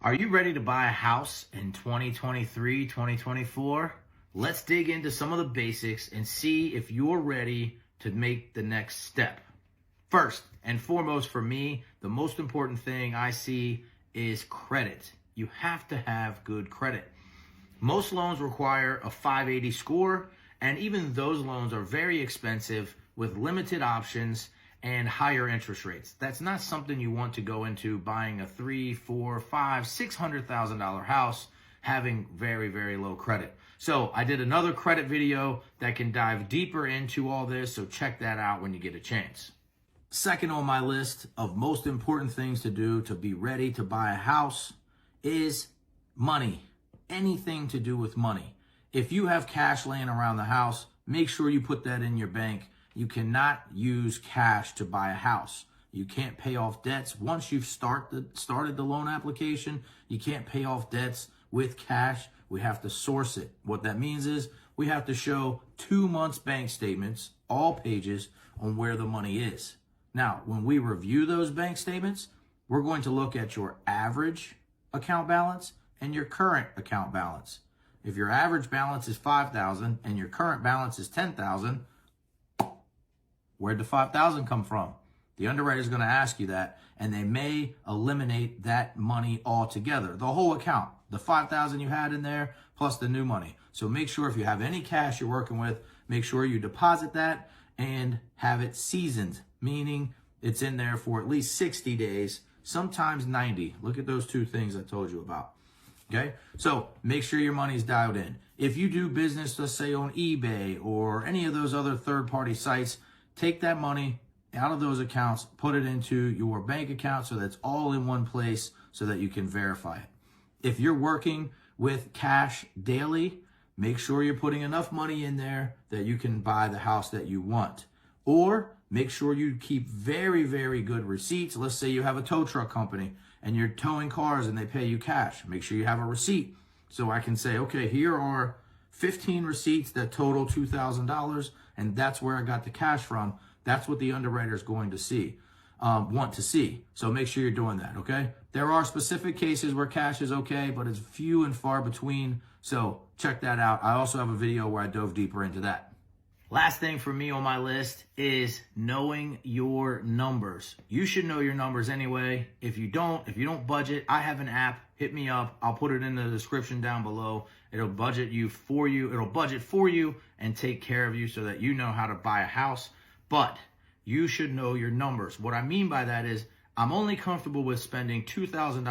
Are you ready to buy a house in 2023, 2024? Let's dig into some of the basics and see if you're ready to make the next step. First and foremost for me, the most important thing I see is credit. You have to have good credit. Most loans require a 580 score, and even those loans are very expensive with limited options and higher interest rates. That's not something you want to go into buying a $300,000, $400,000, $500,000, $600,000 house having very, very low credit. So I did another credit video that can dive deeper into all this, so check that out when you get a chance. Second on my list of most important things to do to be ready to buy a house is money. Anything to do with money. If you have cash laying around the house, make sure you put that in your bank. You cannot use cash to buy a house. You can't pay off debts. Once you've started the loan application, you can't pay off debts with cash. We have to source it. What that means is we have to show 2 months bank statements, all pages, on where the money is. Now, when we review those bank statements, we're going to look at your average account balance and your current account balance. If your average balance is $5,000 and your current balance is $10,000, where'd the $5,000 come from? The underwriter is going to ask you that, and they may eliminate that money altogether. The whole account, the $5,000 you had in there, plus the new money. So make sure if you have any cash you're working with, make sure you deposit that and have it seasoned, meaning it's in there for at least 60 days, sometimes 90. Look at those two things I told you about. Okay, so make sure your money's dialed in. If you do business, let's say on eBay or any of those other third-party sites, take that money out of those accounts, put it into your bank account so that's all in one place so that you can verify it. If you're working with cash daily, make sure you're putting enough money in there that you can buy the house that you want. Or make sure you keep very, very good receipts. Let's say you have a tow truck company and you're towing cars and they pay you cash. Make sure you have a receipt. So I can say, okay, here are 15 receipts that total $2,000, and that's where I got the cash from. That's what the underwriter is going to want to see. So make sure you're doing that, okay? There are specific cases where cash is okay, but it's few and far between. So check that out. I also have a video where I dove deeper into that. Last thing for me on my list is knowing your numbers. You should know your numbers anyway. If you don't budget, I have an app. Hit me up. I'll put it in the description down below. It'll budget for you and take care of you so that you know how to buy a house. But you should know your numbers. What I mean by that is I'm only comfortable with spending $2,000